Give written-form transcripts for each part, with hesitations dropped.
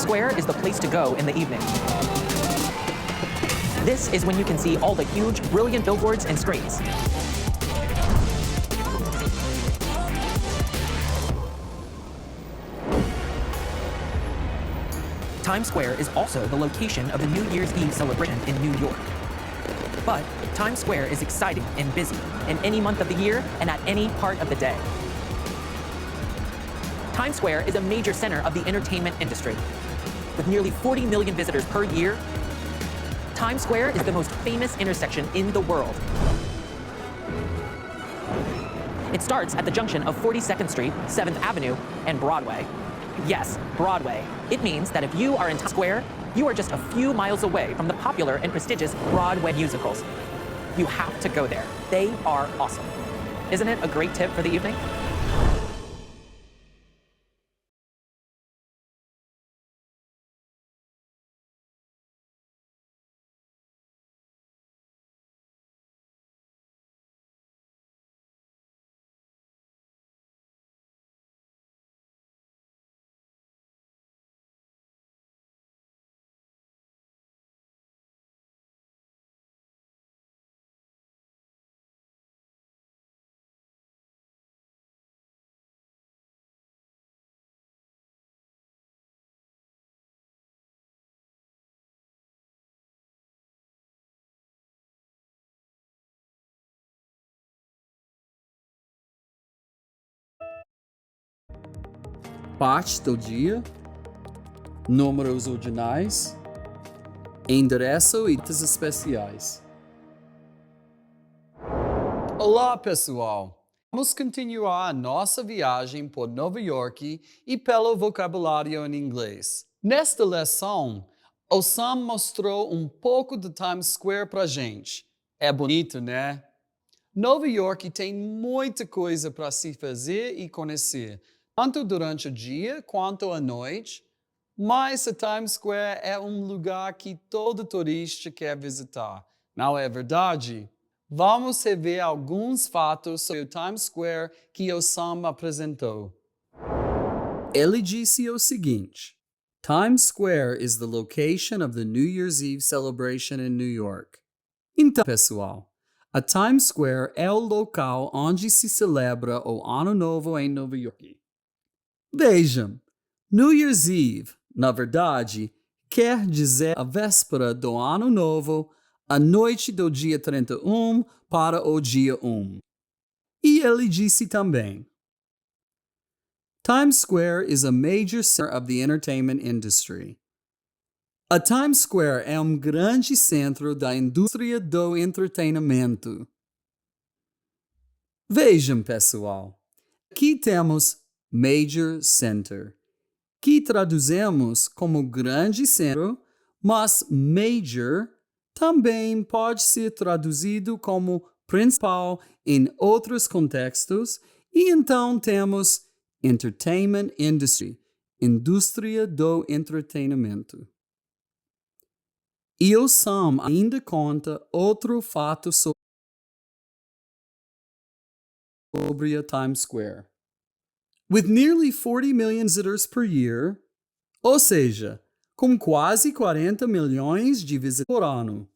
Square is the place to go in the evening. This is when you can see all the huge, brilliant billboards and screens. Times Square is also the location of the New Year's Eve celebration in New York. But Times Square is exciting and busy in any month of the year and at any part of the day. Times Square is a major center of the entertainment industry. With nearly 40 million visitors per year, Times Square is the most famous intersection in the world. It starts at the junction of 42nd Street, 7th Avenue, and Broadway. Yes, Broadway. It means that if you are in Times Square, you are just a few miles away from the popular and prestigious Broadway musicals. You have to go there. They are awesome. Isn't it a great tip for the evening? Parte do dia, números ordinais, endereço e datas especiais. Olá, pessoal! Vamos continuar a nossa viagem por Nova York e pelo vocabulário em inglês. Nesta lição, o Sam mostrou um pouco de Times Square pra gente. É bonito, né? Nova York tem muita coisa para se fazer e conhecer, tanto durante o dia quanto à noite, mas a Times Square é um lugar que todo turista quer visitar, não é verdade? Vamos rever alguns fatos sobre o Times Square que o Sam apresentou. Ele disse o seguinte: Times Square is the location of the New Year's Eve celebration in New York. Então, pessoal, a Times Square é o local onde se celebra o Ano Novo em Nova York. Vejam, New Year's Eve, na verdade, quer dizer a véspera do Ano Novo, a noite do dia 31 para o dia 1. E ele disse também: Times Square is a major center of the entertainment industry. A Times Square é um grande centro da indústria do entretenimento. Vejam, pessoal, aqui temos Major Center, que traduzimos como grande centro, mas Major também pode ser traduzido como principal em outros contextos, e então temos Entertainment Industry, indústria do entretenimento. E o Sam ainda conta outro fato sobre a Times Square. With nearly 40 million visitors per year, ou seja, com quase 40 milhões de visitantes por ano,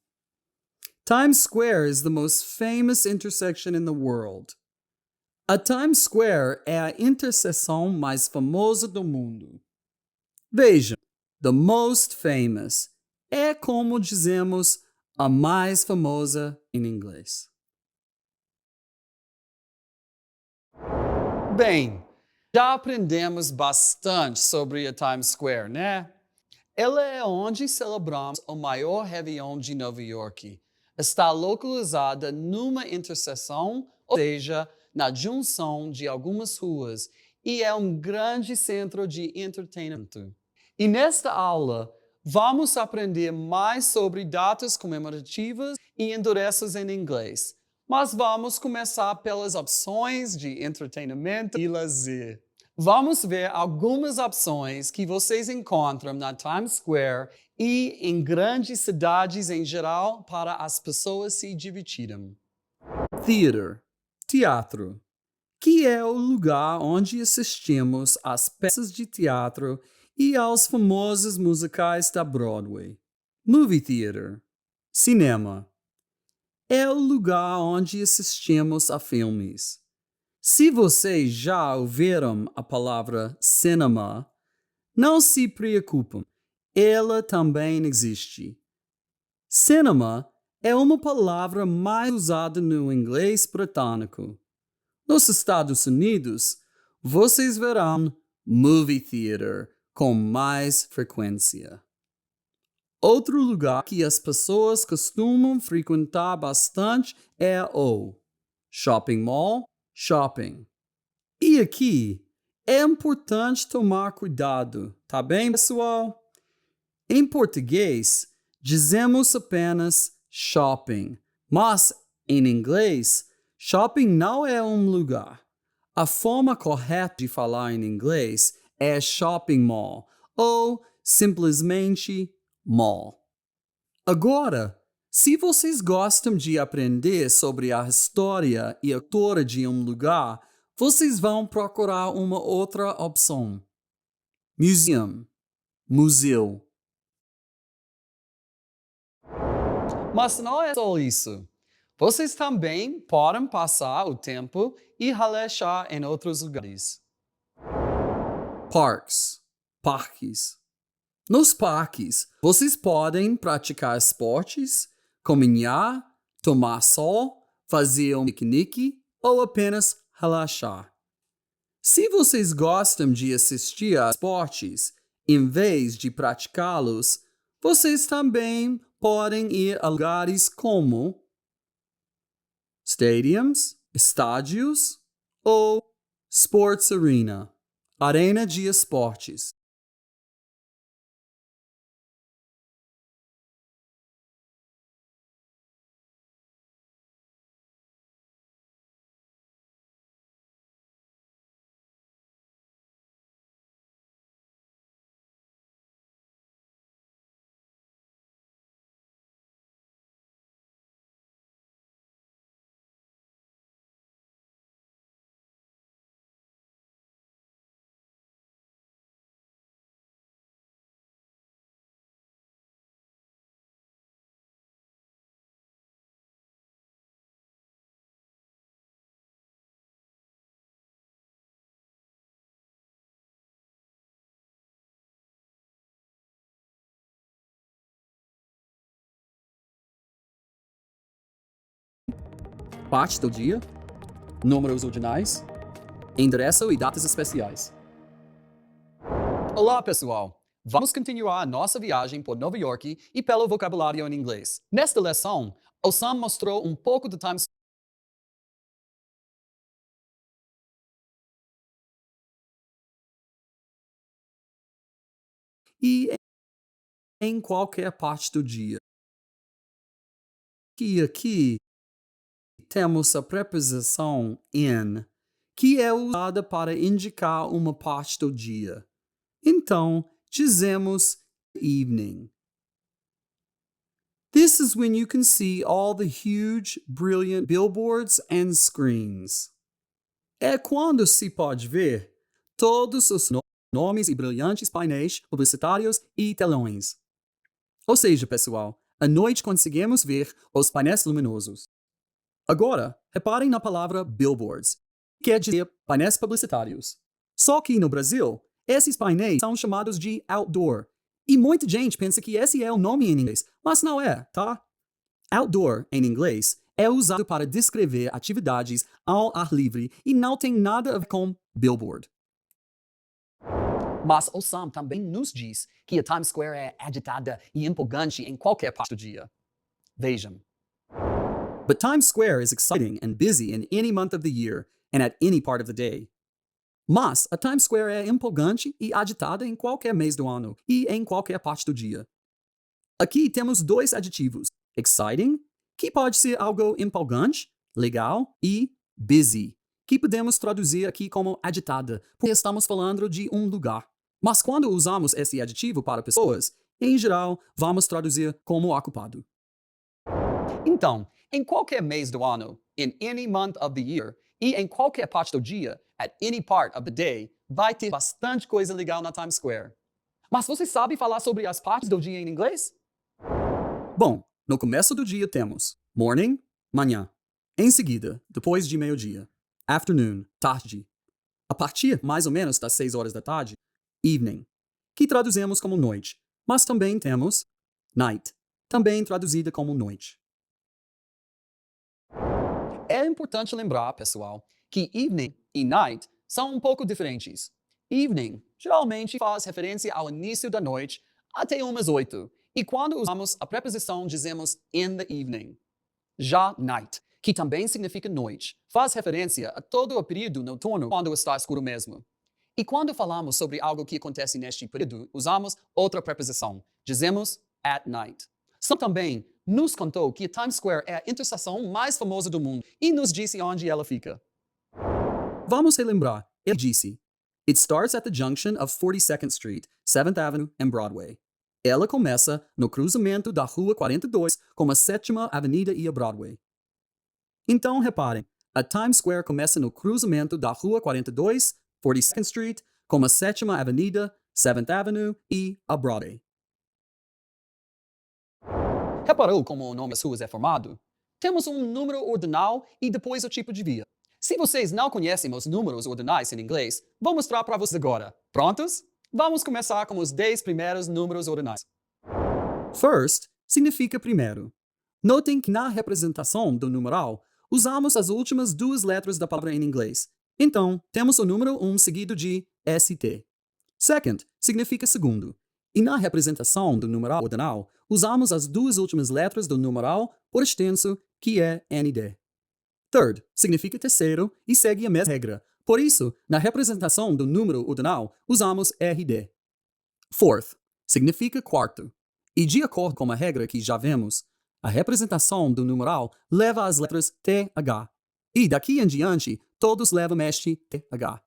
Times Square is the most famous intersection in the world. A Times Square é a interseção mais famosa do mundo. Vejam, the most famous é como dizemos a mais famosa em inglês. Bem, já aprendemos bastante sobre a Times Square, né? Ela é onde celebramos o maior Réveillon de Nova York. Está localizada numa interseção, ou seja, na junção de algumas ruas, e é um grande centro de entretenimento. E nesta aula, vamos aprender mais sobre datas comemorativas e endereços em inglês. Mas vamos começar pelas opções de entretenimento e lazer. Vamos ver algumas opções que vocês encontram na Times Square e em grandes cidades em geral para as pessoas se divertirem. Theater, teatro, que é o lugar onde assistimos às peças de teatro e aos famosos musicais da Broadway. Movie theater, cinema, é o lugar onde assistimos a filmes. Se vocês já ouviram a palavra cinema, não se preocupem, ela também existe. Cinema é uma palavra mais usada no inglês britânico. Nos Estados Unidos, vocês verão movie theater com mais frequência. Outro lugar que as pessoas costumam frequentar bastante é o shopping mall, shopping. E aqui é importante tomar cuidado, tá bem, pessoal? Em português, dizemos apenas shopping, mas em inglês, shopping não é um lugar. A forma correta de falar em inglês é shopping mall ou simplesmente mall. Agora, se vocês gostam de aprender sobre a história e a cultura de um lugar, vocês vão procurar uma outra opção. Museum, museu. Mas não é só isso. Vocês também podem passar o tempo e relaxar em outros lugares. Parques. Nos parques, vocês podem praticar esportes, caminhar, tomar sol, fazer um piquenique ou apenas relaxar. Se vocês gostam de assistir a esportes, em vez de praticá-los, vocês também podem ir a lugares como stadiums, estádios ou sports arena, arena de esportes. Parte do dia, números ordinais, endereço e datas especiais. Olá, pessoal! Vamos continuar a nossa viagem por Nova York e pelo vocabulário em inglês. Nesta lição, o Sam mostrou um pouco do Times e em qualquer parte do dia. E aqui temos a preposição in, que é usada para indicar uma parte do dia. Então, dizemos evening. This is when you can see all the huge, brilliant billboards and screens. É quando se pode ver todos os nomes e brilhantes painéis publicitários e telões. Ou seja, pessoal, à noite conseguimos ver os painéis luminosos. Agora, reparem na palavra billboards, que quer dizer painéis publicitários. Só que no Brasil, esses painéis são chamados de outdoor. E muita gente pensa que esse é o nome em inglês, mas não é, tá? Outdoor, em inglês, é usado para descrever atividades ao ar livre e não tem nada a ver com billboard. Mas o Sam também nos diz que a Times Square é agitada e empolgante em qualquer parte do dia. Vejam. But Times Square is exciting and busy in any month of the year and at any part of the day. Mas a Times Square é empolgante e agitada em qualquer mês do ano e em qualquer parte do dia. Aqui temos dois adjetivos: exciting, que pode ser algo empolgante, legal, e busy, que podemos traduzir aqui como agitada, porque estamos falando de um lugar. Mas quando usamos esse adjetivo para pessoas, em geral, vamos traduzir como ocupado. Então, em qualquer mês do ano, in any month of the year, e em qualquer parte do dia, at any part of the day, vai ter bastante coisa legal na Times Square. Mas você sabe falar sobre as partes do dia em inglês? Bom, no começo do dia temos morning, manhã. Em seguida, depois de meio-dia, afternoon, tarde. A partir mais ou menos das 6 horas da tarde, evening, que traduzimos como noite, mas também temos night, também traduzida como noite. É importante lembrar, pessoal, que evening e night são um pouco diferentes. Evening geralmente faz referência ao início da noite até umas 8, e quando usamos a preposição dizemos in the evening. Já night, que também significa noite, faz referência a todo o período noturno quando está escuro mesmo. E quando falamos sobre algo que acontece neste período, usamos outra preposição. Dizemos at night. Sam também nos contou que a Times Square é a interseção mais famosa do mundo e nos disse onde ela fica. Vamos relembrar. Ele disse: It starts at the junction of 42nd Street, 7th Avenue and Broadway. Ela começa no cruzamento da Rua 42 com a 7ª Avenida e a Broadway. Então, reparem, a Times Square começa no cruzamento da Rua 42, 42nd Street, com a 7ª Avenida, 7th Avenue e a Broadway. Reparou como o nome das ruas é formado? Temos um número ordinal e depois o tipo de via. Se vocês não conhecem os números ordinais em inglês, vou mostrar para vocês agora. Prontos? Vamos começar com os 10 primeiros números ordinais. First significa primeiro. Notem que na representação do numeral, usamos as últimas duas letras da palavra em inglês. Então, temos o número 1 seguido de ST. Second significa segundo. E na representação do numeral ordinal, usamos as duas últimas letras do numeral por extenso, que é ND. Third significa terceiro e segue a mesma regra. Por isso, na representação do número ordinal, usamos RD. Fourth significa quarto. E de acordo com a regra que já vemos, a representação do numeral leva as letras TH. E daqui em diante, todos levam este TH.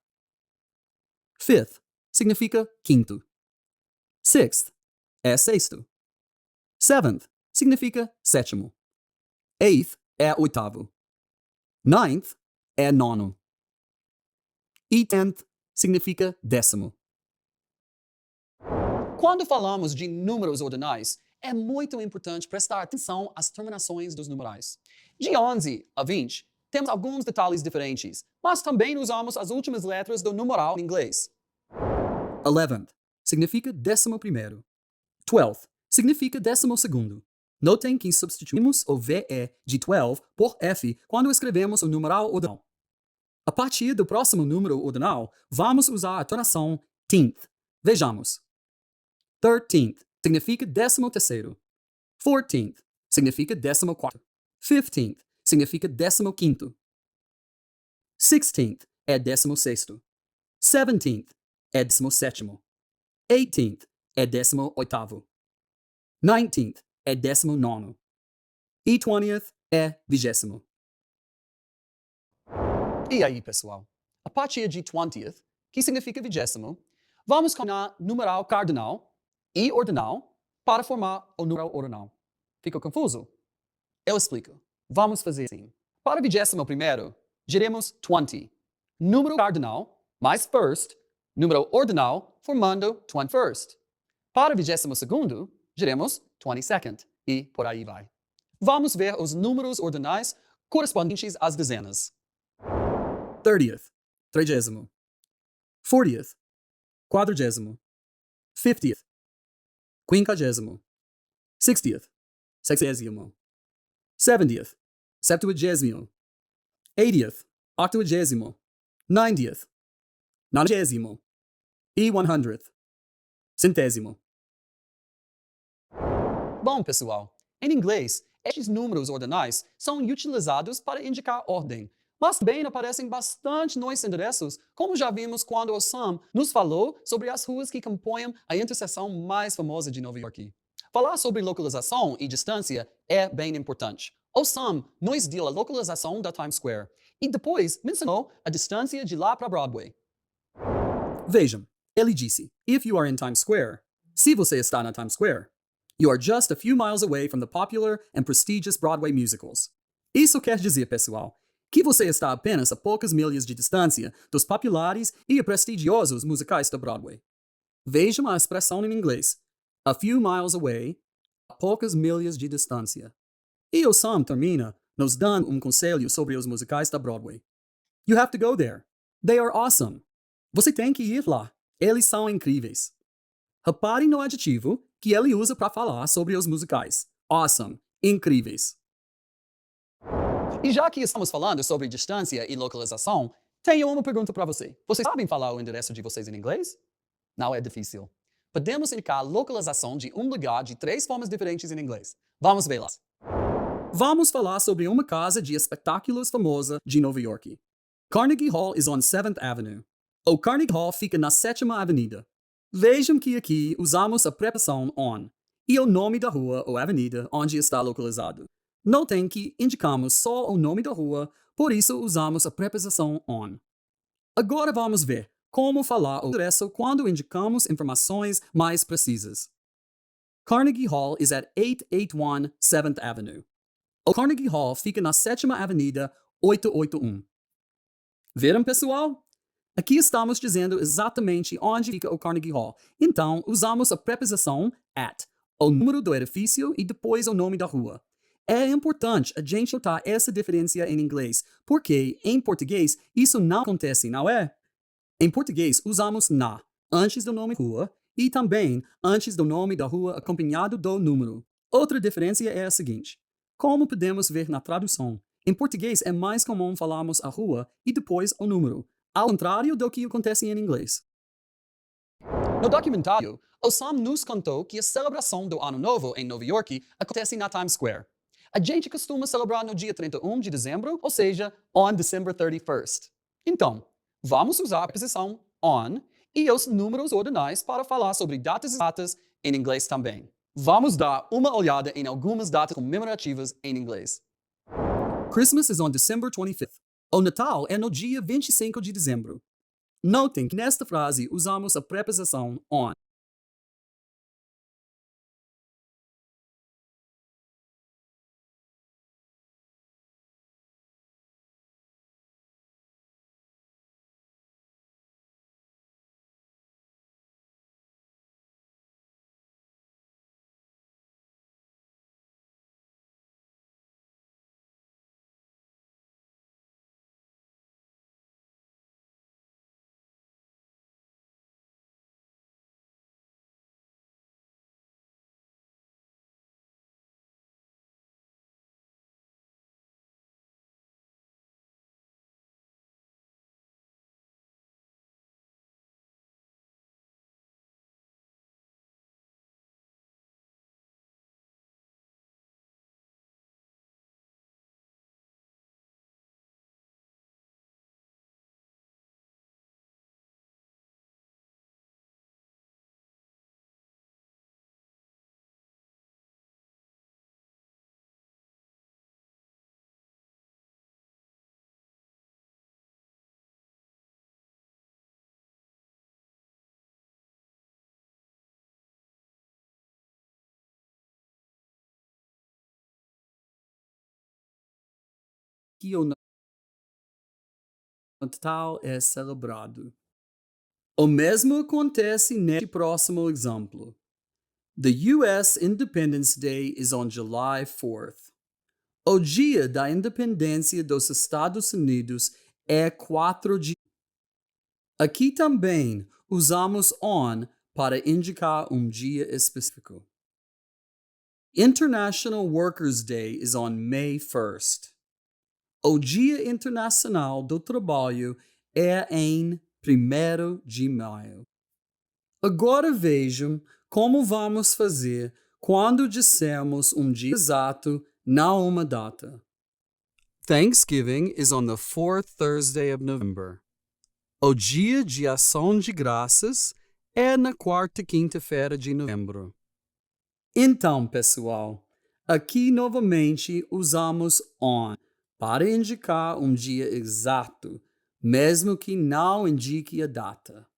Fifth significa quinto. Sixth é sexto. Seventh significa sétimo. Eighth é oitavo. Ninth é nono. E tenth significa décimo. Quando falamos de números ordinais, é muito importante prestar atenção às terminações dos numerais. De 11 a 20, temos alguns detalhes diferentes, mas também usamos as últimas letras do numeral em inglês. 11th significa 11º. 12th significa 12º. Notem que substituímos o VE de 12 por F quando escrevemos o numeral ordinal. A partir do próximo número ordinal, vamos usar a tonação tenth. Vejamos. 13th significa 13º. 14th significa 14º. 15th significa 15º. 16th é 16º. 17th é 17º. 18th é 18º. 19th é 19º. E 20th é 20º. E aí, pessoal? A partir de 20th, que significa 20º, vamos combinar numeral cardinal e ordinal para formar o numeral ordinal. Ficou confuso? Eu explico. Vamos fazer assim. Para 21º, diremos 20. Número cardinal mais first, número ordinal formando 21st. Para 22º, diremos 22nd e por aí vai. Vamos ver os números ordinais correspondentes às dezenas. 30th, 30º. 40th, 40º. 50th, 50º. 60th, 60º. 70th, 70º. 80th, 80º. 90th, 90º. E 100th, 100º. Bom, pessoal, em inglês, estes números ordinais são utilizados para indicar ordem, mas também aparecem bastante nos endereços, como já vimos quando o Sam nos falou sobre as ruas que compõem a interseção mais famosa de Nova York. Falar sobre localização e distância é bem importante. O Sam nos deu a localização da Times Square e depois mencionou a distância de lá para Broadway. Vejam, ele disse, if you are in Times Square, se você está na Times Square, you are just a few miles away from the popular and prestigious Broadway musicals. Isso quer dizer, pessoal, que você está apenas a poucas milhas de distância dos populares e prestigiosos musicais da Broadway. Vejam a expressão em inglês. A few miles away, a poucas milhas de distância. E o Sam termina nos dando conselho sobre os musicais da Broadway. You have to go there. They are awesome. Você tem que ir lá. Eles são incríveis. Repare no adjetivo que ele usa para falar sobre os musicais. Awesome. Incríveis. E já que estamos falando sobre distância e localização, tenho uma pergunta para você. Vocês sabem falar o endereço de vocês em inglês? Não é difícil. Podemos indicar a localização de um lugar de 3 formas diferentes em inglês. Vamos vê-las. Vamos falar sobre uma casa de espetáculos famosa de Nova York. Carnegie Hall is on 7th Avenue. O Carnegie Hall fica na 7ª Avenida. Vejam que aqui usamos a preposição on e o nome da rua ou avenida onde está localizado. Notem que indicamos só o nome da rua, por isso usamos a preposição on. Agora vamos ver como falar o endereço quando indicamos informações mais precisas. Carnegie Hall is at 881 7th Avenue. O Carnegie Hall fica na 7ª Avenida 881. Viram, pessoal? Aqui estamos dizendo exatamente onde fica o Carnegie Hall. Então, usamos a preposição at, o número do edifício e depois o nome da rua. É importante a gente notar essa diferença em inglês, porque em português isso não acontece, não é? Em português, usamos na antes do nome rua e também antes do nome da rua acompanhado do número. Outra diferença é a seguinte. Como podemos ver na tradução, em português é mais comum falarmos a rua e depois o número, ao contrário do que acontece em inglês. No documentário, o Sam nos contou que a celebração do Ano Novo em Nova York acontece na Times Square. A gente costuma celebrar no dia 31 de dezembro, ou seja, on December 31st. Então, vamos usar a preposição on e os números ordinais para falar sobre datas exatas em inglês também. Vamos dar uma olhada em algumas datas comemorativas em inglês. Christmas is on December 25th. O Natal é no dia 25 de dezembro. Notem que nesta frase usamos a preposição on. Que o Natal é celebrado. O mesmo acontece neste próximo exemplo. The U.S. Independence Day is on July 4th. O dia da independência dos Estados Unidos é 4 de... Aqui também usamos on para indicar um dia específico. International Workers' Day is on May 1st. O Dia Internacional do Trabalho é em 1º de maio. Agora vejam como vamos fazer quando dissermos um dia exato, não uma data. Thanksgiving is on the 4th Thursday of November. O Dia de Ação de Graças é na 4ª quinta-feira de novembro. Então, pessoal, aqui novamente usamos on para indicar um dia exato, mesmo que não indique a data.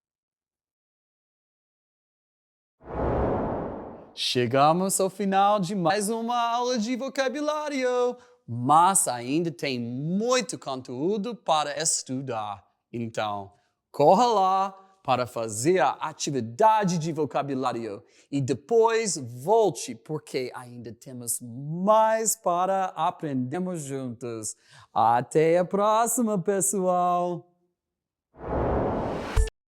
Chegamos ao final de mais uma aula de vocabulário, mas ainda tem muito conteúdo para estudar. Então, corra lá, para fazer a atividade de vocabulário e depois volte, porque ainda temos mais para aprendermos juntos. Até a próxima, pessoal!